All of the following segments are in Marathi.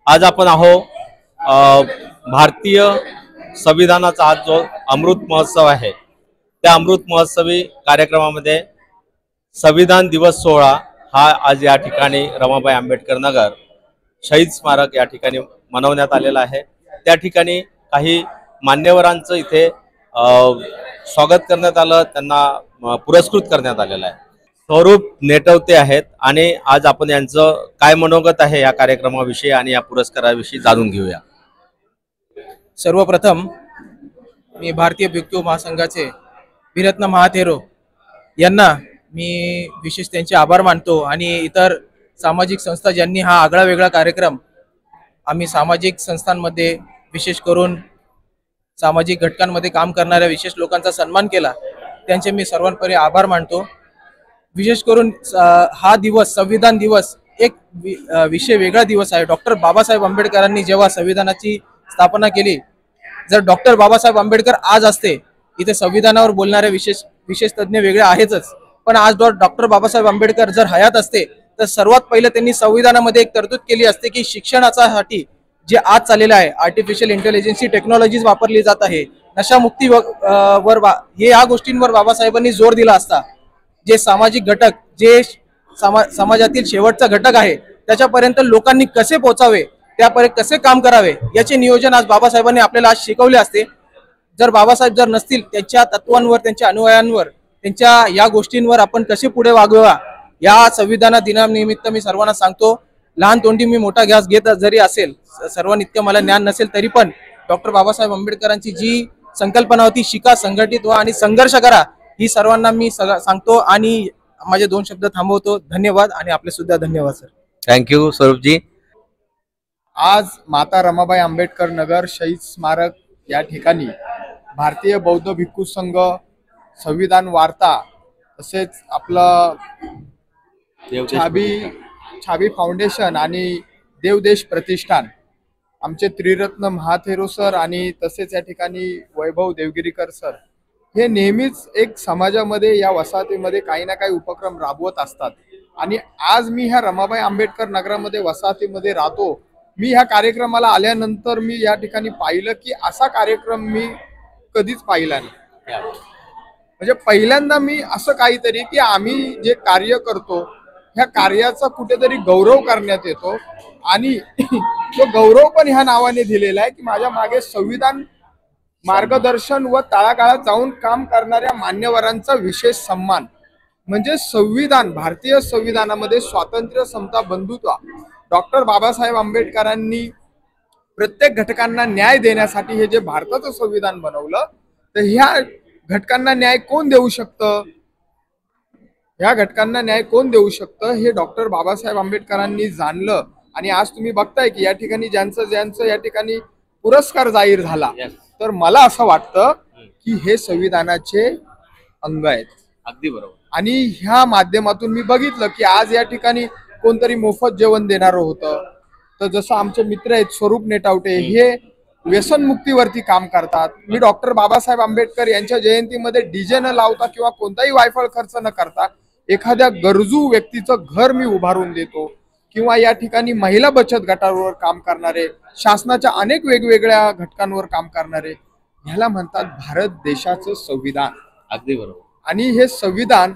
आज आपण भारतीय संविधानाचा आज जो अमृत महोत्सव आहे त्या अमृत महोत्सवी कार्यक्रमामध्ये संविधान दिवस सोहळा हा आज या ठिकाणी रमाबाई आंबेडकर नगर शहीद स्मारक या ठिकाणी मनवण्यात आलेला आहे। त्या ठिकाणी काही मान्यवरांचं इथे स्वागत करण्यात आलं, त्यांना पुरस्कृत करण्यात आलेलं आहे। स्वरूप नेटवते आहेत आणि आज आपण यांचं काय मनोगत आहे या कार्यक्रमाविषयी आणि या पुरस्काराविषयी जाणून घेऊया। सर्वप्रथम मी भारतीय भिक्खू महासंघाचे वीररत्न महाथेरो यांना मी विशेष त्यांचे आभार मानतो आणि इतर सामाजिक संस्था ज्यांनी हा आगळा वेगळा कार्यक्रम आम्ही सामाजिक संस्थांमध्ये विशेष करून सामाजिक घटकांमध्ये काम करणाऱ्या विशेष लोकांचा सन्मान केला, त्यांचे मी सर्वांपरी आभार मानतो। विशेष करून हा दिवस संविधान दिवस एक विषय वेगळा दिवस आहे। डॉक्टर बाबासाहेब आंबेडकरांनी जेव्हा संविधानाची स्थापना केली, जर डॉक्टर बाबासाहेब आंबेडकर आज असते, इथे संविधानावर बोलणारे विशेष तज्ञ वेगळे आहेतच, पण आज डॉक्टर बाबासाहेब आंबेडकर जर हयात असते तर सर्वात पहिले त्यांनी संविधानामध्ये एक तरतूद केली असते की शिक्षणासाठी जे आज चाललेलं आहे आर्टिफिशियल इंटेलिजन्स टेक्नॉलॉजीज वापरली जात आहे, नशामुक्ती वर या गोष्टींवर बाबासाहेबांनी जोर दिला असता। जे सामाजिक घटक जे समाजातील शेवटचा घटक आहे त्याच्यापर्यंत लोकांनी कसे पोहोचावे, त्यापर्यंत कसे काम करावे याचे नियोजन आज बाबासाहेबांनी आपल्याला आज शिकवले असते। जर बाबासाहेब जर नसतील, त्यांच्या तत्वांवर, त्यांच्या अनुयायांवर, त्यांच्या या गोष्टींवर आपण कसे पुढे वागवा, या संविधान दिनानिमित्त मी सर्वांना सांगतो, लहान तोंडी मी मोठा घास घेत जरी असेल, सर्वांइतकं मला ज्ञान नसेल तरी पण डॉक्टर बाबासाहेब आंबेडकरांची जी संकल्पना होती, शिका, संघटित व्हा आणि संघर्ष करा, ही सर्वांना मी सांगतो आणि माझे 2 शब्द थांबवतो। धन्यवाद आणि आपले सुद्धा धन्यवाद सर। थँक्यू स्वरूपजी। आज माता रमाबाई आंबेडकर नगर शहीद स्मारक या ठिकाणी भारतीय बौद्ध भिक्खू संघ, संविधान वार्ता, तसेच आपलं छाबी फाउंडेशन आणि देवदेश प्रतिष्ठान, आमचे त्रिरत्न महाथेरो सर आणि तसेच या ठिकाणी वैभव देवगिरीकर सर हे नेहमीच एक समाजामध्ये या वसाहतीमध्ये काही ना काही उपक्रम राबवत असतात। आणि आज मी ह्या रमाबाई आंबेडकर नगरामध्ये वसाहतीमध्ये राहतो। मी ह्या कार्यक्रमाला आल्यानंतर मी या ठिकाणी पाहिलं की असा कार्यक्रम मी कधीच पाहिला नाही। म्हणजे पहिल्यांदा मी असं काहीतरी की आम्ही जे कार्य करतो ह्या कार्याचा कुठेतरी गौरव करण्यात येतो आणि तो गौरव पण ह्या नावाने दिलेला आहे की माझ्या मागे संविधान मार्गदर्शन व तळागाळात जाऊन काम करणाऱ्या मान्यवरांचा विशेष सन्मान। म्हणजे संविधान, भारतीय संविधानामध्ये स्वातंत्र्य, समता, बंधुत्व, डॉक्टर बाबासाहेब आंबेडकरांनी प्रत्येक घटकांना न्याय देण्यासाठी हे जे भारताचं संविधान बनवलं, तर ह्या घटकांना न्याय कोण देऊ शकतं, ह्या घटकांना न्याय कोण देऊ शकतं हे डॉक्टर बाबासाहेब आंबेडकरांनी जाणलं। आणि आज तुम्ही बघताय की या ठिकाणी ज्यांचं या ठिकाणी पुरस्कार जाहीर झाला, तर मला असं वाटतं की हे संविधानाचे अंग आहेत। अगदी बरोबर। आणि ह्या माध्यमातून मी बघितलं की आज या ठिकाणी कोणतरी मोफत जेवण देणारं होतं, तर जसं आमचे मित्र आहेत स्वरूप नेटावटे, हे व्यसनमुक्तीवरती काम करतात। मी डॉक्टर बाबासाहेब आंबेडकर यांच्या जयंतीमध्ये डीजे न लावता किंवा कोणताही वायफळ खर्च न करता एखाद्या गरजू व्यक्तीचं घर मी उभारून देतो। किंवा या ठिकाणी महिला बचत गटावर काम करणारे, शासनाच्या अनेक वेगवेगळ्या घटकांवर काम करणारे, ह्याला म्हणतात भारत देशाचं संविधान। अगदी बरोबर। आणि हे संविधान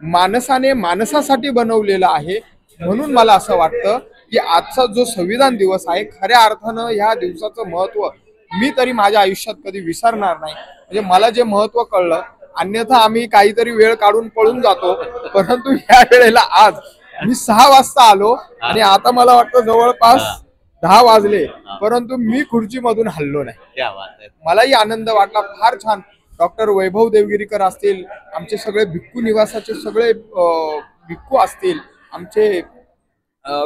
माणसाने माणसासाठी बनवलेलं आहे। म्हणून मला असं वाटतं की आजचा जो संविधान दिवस आहे, खऱ्या अर्थानं ह्या दिवसाचं महत्व मी तरी माझ्या आयुष्यात कधी विसरणार नाही। म्हणजे मला जे महत्व कळलं, अन्यथा आम्ही काहीतरी वेळ काढून पळून जातो, परंतु ह्या वेळेला आज मी 6 वाजता आलो आणि आता मला वाटतं जवळपास 10 वाजले, परंतु मी खुर्चीमधून हललो नाही। मलाही आनंद वाटला, फार छान। डॉक्टर वैभव देवगिरीकर असतील, आमचे सगळे भिक्खू निवासाचे सगळे भिक्खू असतील, आमचे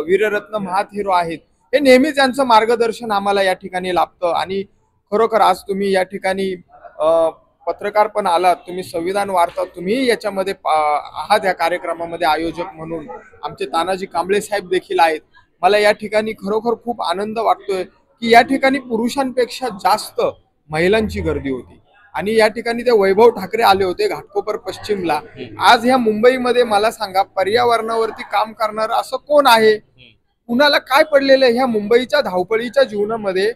वीररत्न महाथेरो आहेत, हे नेहमीच यांचं मार्गदर्शन आम्हाला या ठिकाणी लाभतं। आणि खरोखर आज तुम्ही या ठिकाणी पत्रकार पण आलात, तुम्ही संविधान वार्ता तुम्ही याच्यामध्ये आहात, या कार्यक्रमामध्ये आयोजक म्हणून आमचे तानाजी कांबळे साहेब देखील आहेत। मला या ठिकाणी खरोखर खूप आनंद वाटतोय की या ठिकाणी पुरुषांपेक्षा जास्त महिलांची गर्दी होती। आणि या ठिकाणी ते वैभव ठाकरे आले होते घाटकोपर पश्चिमला। आज ह्या मुंबईमध्ये मला सांगा, पर्यावरणावरती काम करणारं असं कोण आहे कुणाला काय पडलेलं आहे ह्या मुंबईच्या धावपळीच्या जीवनामध्ये.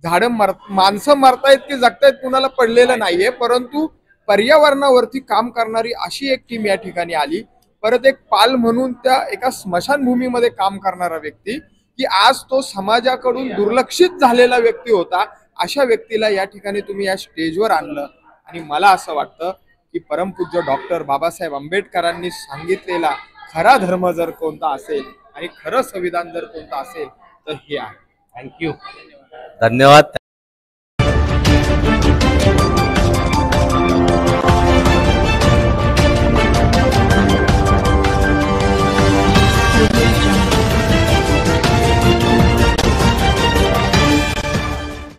माणसं मरतायत की जगतायत कुणाला पडलेलं नाहीये, परंतु पर्यावरणावरती काम करणारी अशी एक टीम या ठिकाणी आली. परत एक पाल म्हणून त्या एका स्मशानभूमीमध्ये काम करणारा व्यक्ती, की आज तो समाजाकडून दुर्लक्षित झालेला व्यक्ती होता. अशा व्यक्तीला या ठिकाणी तुम्ही या स्टेजवर आणलं. आणि मला असं वाटतं की परमपूज्य डॉक्टर बाबासाहेब आंबेडकरांनी सांगितलेला खरा धर्म जर कोणता असेल आणि खरं संविधान जर कोणतं असेल तर हे आहे. थँक्यू, धन्यवाद.